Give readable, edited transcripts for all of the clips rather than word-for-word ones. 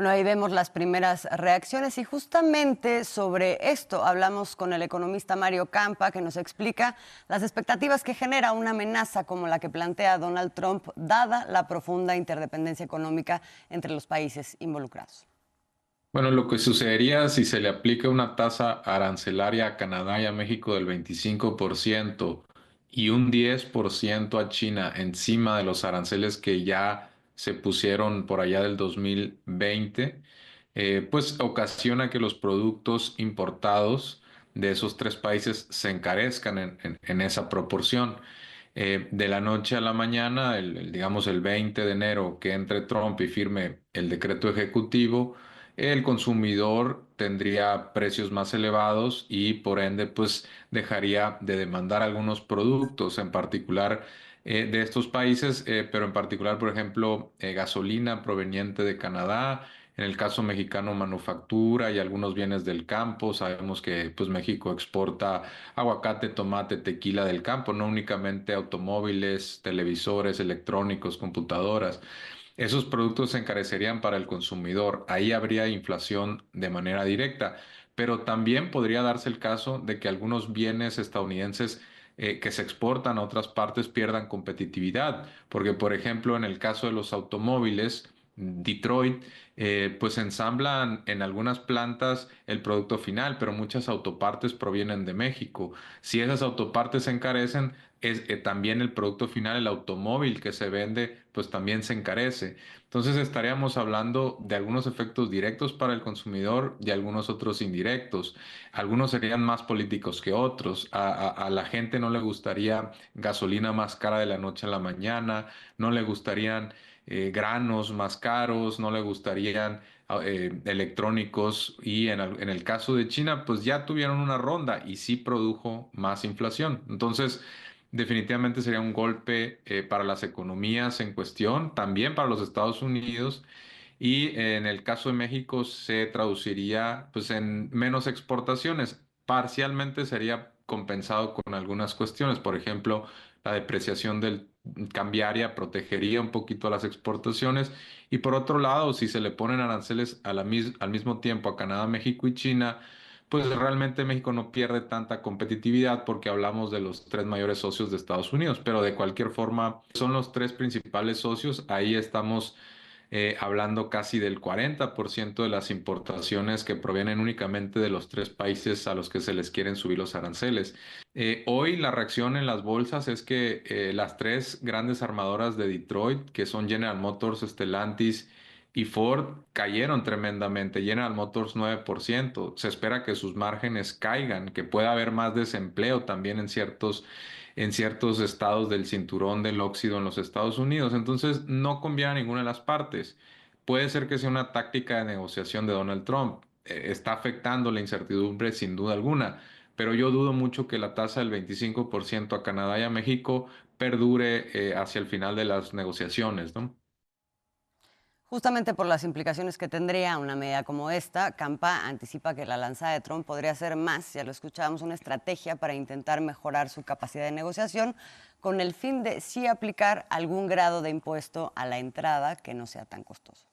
Bueno, ahí vemos las primeras reacciones y justamente sobre esto hablamos con el economista Mario Campa, que nos explica las expectativas que genera una amenaza como la que plantea Donald Trump, dada la profunda interdependencia económica entre los países involucrados. Bueno, lo que sucedería si se le aplica una tasa arancelaria a Canadá y a México del 25% y un 10% a China encima de los aranceles que ya se pusieron por allá del 2020, pues ocasiona que los productos importados de esos tres países se encarezcan en esa proporción. De la noche a la mañana, digamos el 20 de enero, que entre Trump y firme el decreto ejecutivo, el consumidor tendría precios más elevados y por ende pues dejaría de demandar algunos productos, en particular de estos países, pero en particular, por ejemplo, gasolina proveniente de Canadá. En el caso mexicano, manufactura y algunos bienes del campo. Sabemos que pues México exporta aguacate, tomate, tequila del campo, no únicamente automóviles, televisores, electrónicos, computadoras. Esos productos se encarecerían para el consumidor. Ahí habría inflación de manera directa, pero también podría darse el caso de que algunos bienes estadounidenses que se exportan a otras partes pierdan competitividad, porque por ejemplo en el caso de los automóviles, Detroit, pues ensamblan en algunas plantas el producto final, pero muchas autopartes provienen de México. Si esas autopartes se encarecen, también el producto final, el automóvil que se vende, pues también se encarece. Entonces estaríamos hablando de algunos efectos directos para el consumidor y algunos otros indirectos. Algunos serían más políticos que otros. A la gente no le gustaría gasolina más cara de la noche a la mañana, no le gustarían granos más caros, no le gustarían electrónicos y en el caso de China, pues ya tuvieron una ronda y sí produjo más inflación. Entonces, definitivamente sería un golpe para las economías en cuestión, también para los Estados Unidos. Y en el caso de México se traduciría pues en menos exportaciones. Parcialmente sería compensado con algunas cuestiones. Por ejemplo, la depreciación del cambiaria protegería un poquito las exportaciones. Y por otro lado, si se le ponen aranceles al mismo tiempo a Canadá, México y China, pues realmente México no pierde tanta competitividad porque hablamos de los tres mayores socios de Estados Unidos, pero de cualquier forma son los tres principales socios. Ahí estamos hablando casi del 40% de las importaciones que provienen únicamente de los tres países a los que se les quieren subir los aranceles. Hoy la reacción en las bolsas es que las tres grandes armadoras de Detroit, que son General Motors, Stellantis y Ford, cayeron tremendamente. General Motors 9%. Se espera que sus márgenes caigan, que pueda haber más desempleo también en ciertos estados del cinturón del óxido en los Estados Unidos. Entonces, no conviene a ninguna de las partes. Puede ser que sea una táctica de negociación de Donald Trump. Está afectando la incertidumbre sin duda alguna, pero yo dudo mucho que la tasa del 25% a Canadá y a México perdure hacia el final de las negociaciones, ¿no? Justamente por las implicaciones que tendría una medida como esta, Campa anticipa que la lanzada de Trump podría ser más, ya lo escuchábamos, una estrategia para intentar mejorar su capacidad de negociación con el fin de sí aplicar algún grado de impuesto a la entrada que no sea tan costoso.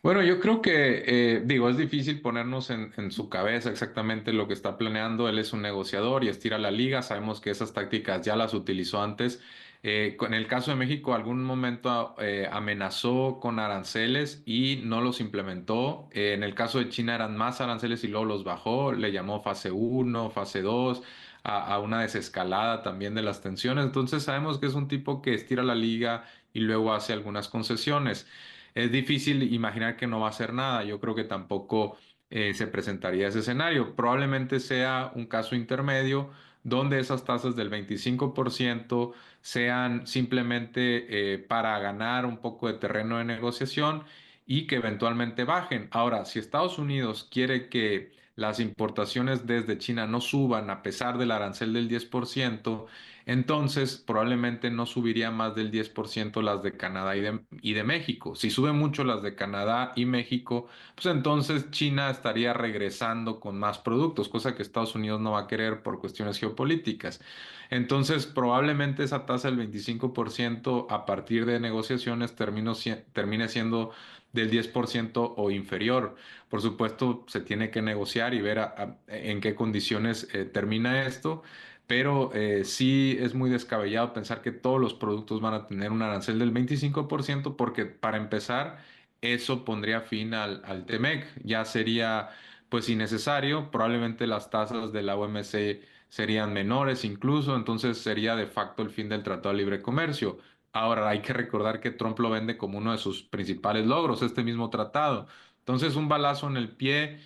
Bueno, yo creo que, digo, es difícil ponernos en su cabeza exactamente lo que está planeando. Él es un negociador y estira la liga. Sabemos que esas tácticas ya las utilizó antes. En el caso de México, algún momento amenazó con aranceles y no los implementó. En el caso de China eran más aranceles y luego los bajó. Le llamó fase uno, fase 2, a una desescalada también de las tensiones. Entonces sabemos que es un tipo que estira la liga y luego hace algunas concesiones. Es difícil imaginar que no va a hacer nada. Yo creo que tampoco se presentaría ese escenario. Probablemente sea un caso intermedio donde esas tasas del 25% sean simplemente para ganar un poco de terreno de negociación y que eventualmente bajen. Ahora, si Estados Unidos quiere que las importaciones desde China no suban a pesar del arancel del 10%, entonces probablemente no subiría más del 10% las de Canadá y de México. Si suben mucho las de Canadá y México, pues entonces China estaría regresando con más productos, cosa que Estados Unidos no va a querer por cuestiones geopolíticas. Entonces probablemente esa tasa del 25% a partir de negociaciones termine siendo del 10% o inferior. Por supuesto, se tiene que negociar y ver en qué condiciones termina esto, pero sí es muy descabellado pensar que todos los productos van a tener un arancel del 25% porque para empezar, eso pondría fin al TEMEC. Ya sería pues innecesario, probablemente las tasas de la OMC serían menores incluso, entonces sería de facto el fin del Tratado de Libre Comercio. Ahora, hay que recordar que Trump lo vende como uno de sus principales logros, este mismo tratado. Entonces, un balazo en el pie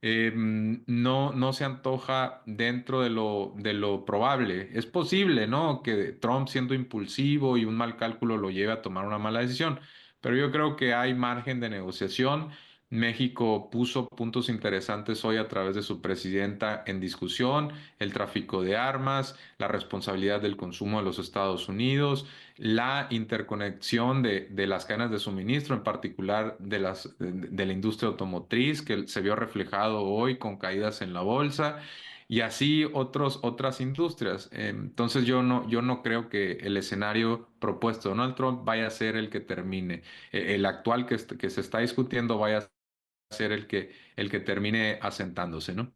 no se antoja dentro de lo probable. Es posible, ¿no? Que Trump, siendo impulsivo y un mal cálculo, lo lleve a tomar una mala decisión, pero yo creo que hay margen de negociación. México puso puntos interesantes hoy a través de su presidenta en discusión: el tráfico de armas, la responsabilidad del consumo de los Estados Unidos, la interconexión de las cadenas de suministro, en particular de la industria automotriz, que se vio reflejado hoy con caídas en la bolsa, y así otras industrias. Entonces yo no creo que el escenario propuesto de Donald Trump vaya a ser el que termine. El actual que se está discutiendo vaya a ser el que termine asentándose, ¿no?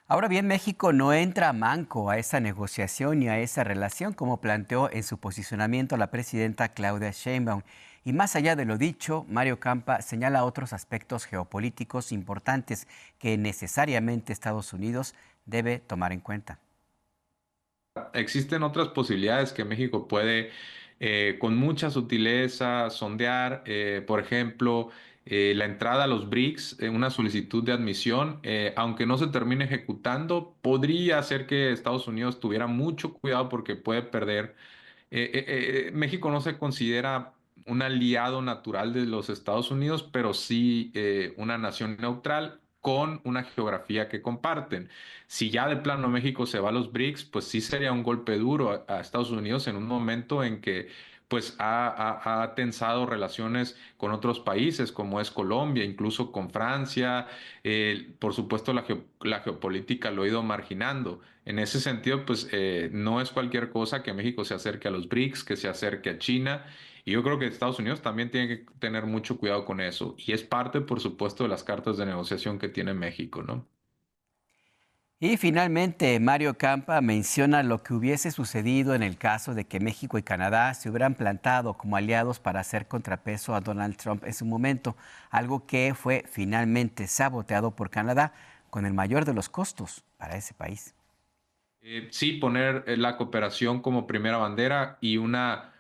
Ahora bien, México no entra manco a esa negociación ni a esa relación, como planteó en su posicionamiento la presidenta Claudia Sheinbaum. Y más allá de lo dicho, Mario Campa señala otros aspectos geopolíticos importantes que necesariamente Estados Unidos debe tomar en cuenta. Existen otras posibilidades que México puede, con mucha sutileza, sondear. Por ejemplo, la entrada a los BRICS, una solicitud de admisión, aunque no se termine ejecutando, podría hacer que Estados Unidos tuviera mucho cuidado porque puede perder. México no se considera un aliado natural de los Estados Unidos, pero sí una nación neutral con una geografía que comparten. Si ya de plano México se va a los BRICS, pues sí sería un golpe duro a Estados Unidos en un momento en que pues ha tensado relaciones con otros países como es Colombia, incluso con Francia. Por supuesto, la geopolítica lo ha ido marginando. En ese sentido, pues no es cualquier cosa que México se acerque a los BRICS, que se acerque a China. Y yo creo que Estados Unidos también tiene que tener mucho cuidado con eso. Y es parte, por supuesto, de las cartas de negociación que tiene México, ¿no? Y finalmente, Mario Campa menciona lo que hubiese sucedido en el caso de que México y Canadá se hubieran plantado como aliados para hacer contrapeso a Donald Trump en su momento, algo que fue finalmente saboteado por Canadá con el mayor de los costos para ese país. Sí, poner la cooperación como primera bandera y una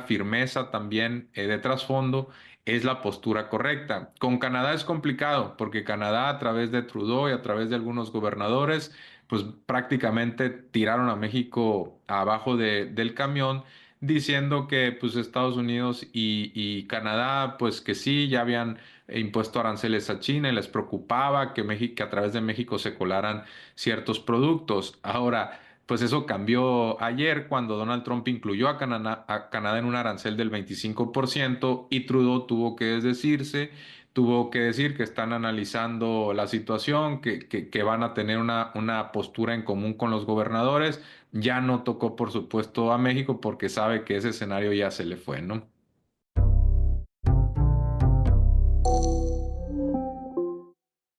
firmeza también de trasfondo es la postura correcta. Con Canadá es complicado porque Canadá, a través de Trudeau y a través de algunos gobernadores, pues prácticamente tiraron a México abajo del camión, diciendo que pues Estados Unidos y Canadá pues que sí, ya habían impuesto aranceles a China y les preocupaba que México, que a través de México se colaran ciertos productos. Ahora, pues eso cambió ayer cuando Donald Trump incluyó a Canadá en un arancel del 25% y Trudeau tuvo que desdecirse, tuvo que decir que están analizando la situación, que van a tener una postura en común con los gobernadores. Ya no tocó, por supuesto, a México porque sabe que ese escenario ya se le fue, ¿no?